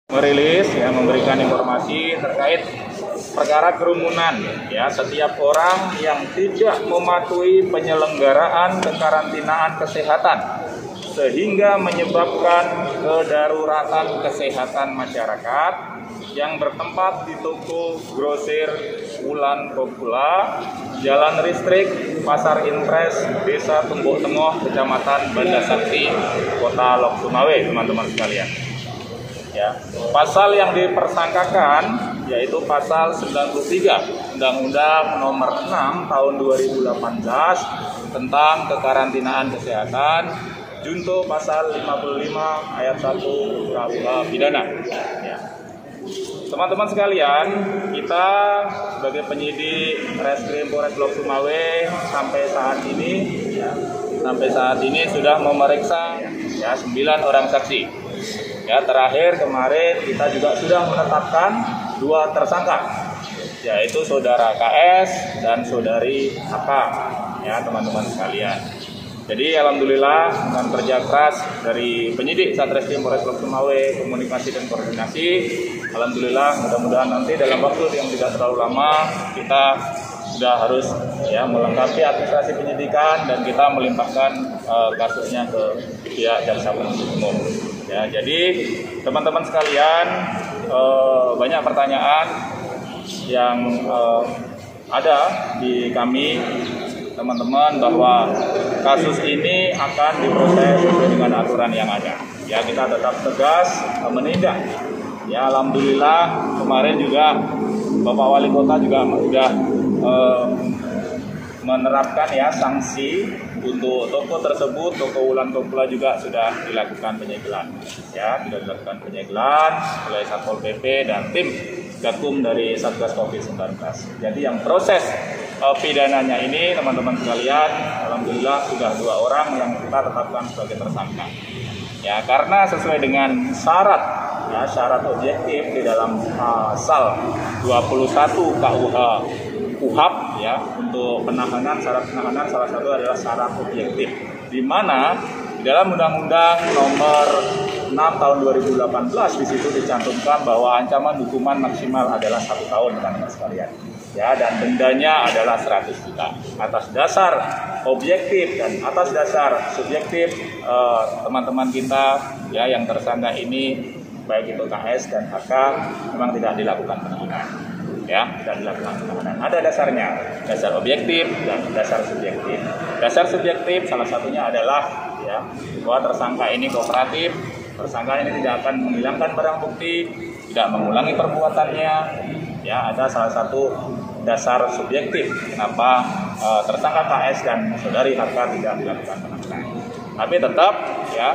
Merilis yang memberikan informasi terkait perkara kerumunan ya, setiap orang yang tidak mematuhi penyelenggaraan kekarantinaan kesehatan sehingga menyebabkan kedaruratan kesehatan masyarakat yang bertempat di toko grosir Wulan Popula, Jalan Listrik, Pasar Impres, Desa Tumbuk Tengah, Kecamatan Banda Sakti, Kota Lok Sumawe, teman-teman sekalian. Ya, pasal yang dipersangkakan yaitu pasal 93 Undang-Undang Nomor 6 Tahun 2018 tentang kekarantinaan kesehatan, junto pasal 55 ayat 1 KUH pidana. Ya. Teman-teman sekalian, kita sebagai penyidik Reskrim Polres Lok Sumawe sampai saat ini sudah memeriksa ya 9 orang saksi. Ya, terakhir kemarin kita juga sudah menetapkan 2 tersangka, yaitu saudara KS dan saudari AK, ya teman-teman sekalian. Jadi alhamdulillah dengan kerja keras dari penyidik Satreskrim Polres Lok Sumawe, komunikasi dan koordinasi, alhamdulillah mudah-mudahan nanti dalam waktu yang tidak terlalu lama kita sudah harus ya melengkapi administrasi penyidikan dan kita melimpahkan kasusnya ke pihak jaksa penuntut umum. Ya, jadi teman-teman sekalian, banyak pertanyaan yang ada di kami teman-teman bahwa kasus ini akan diproses sesuai dengan aturan yang ada. Ya, kita tetap tegas menindak. Ya, alhamdulillah kemarin juga Bapak Wali Kota juga sudah menerapkan ya sanksi untuk toko tersebut. Toko Wulan Popula juga sudah dilakukan penyegelan. Ya, sudah dilakukan penyegelan oleh Satpol PP dan tim Gakum dari Satgas Covid-19. Jadi yang proses pidananya ini teman-teman sekalian, alhamdulillah sudah 2 orang yang kita tetapkan sebagai tersangka. Ya, karena sesuai dengan syarat ya, syarat objektif di dalam pasal 21 KUHP ya, untuk penahanan, syarat penahanan salah satu adalah syarat objektif, di mana di dalam Undang-Undang Nomor 6 Tahun 2018 di situ dicantumkan bahwa ancaman hukuman maksimal adalah 1 tahun, teman-teman sekalian. Ya, dan dendanya adalah 100 juta. Atas dasar objektif dan atas dasar subjektif teman-teman kita ya yang tersangka ini, baik itu KS dan HK, memang tidak dilakukan penahanan. Ya, tidak dilakukan penahanan. Ada dasarnya, dasar objektif dan dasar subjektif. Dasar subjektif salah satunya adalah ya bahwa tersangka ini kooperatif, tersangka ini tidak akan menghilangkan barang bukti, tidak mengulangi perbuatannya. Ya, ada salah satu dasar subjektif kenapa tersangka KS dan saudari HK tidak dilakukan penahanan. Tapi tetap ya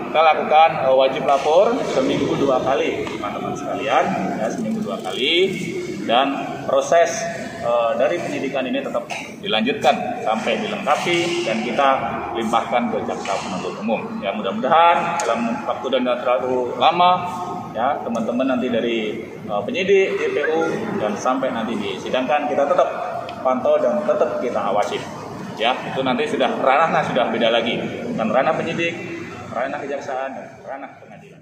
kita lakukan wajib lapor seminggu 2 kali, teman-teman sekalian, ya seminggu 2 kali. Dan proses dari penyidikan ini tetap dilanjutkan sampai dilengkapi dan kita limpahkan ke jaksa penuntut umum. Ya, mudah-mudahan dalam waktu dan tidak terlalu lama ya teman-teman nanti dari penyidik, DPU dan sampai nanti disidangkan kita tetap pantau dan tetap kita awasi. Ya, itu nanti sudah ranahnya sudah beda lagi, bukan ranah penyidik, ranah kejaksaan dan ranah pengadilan.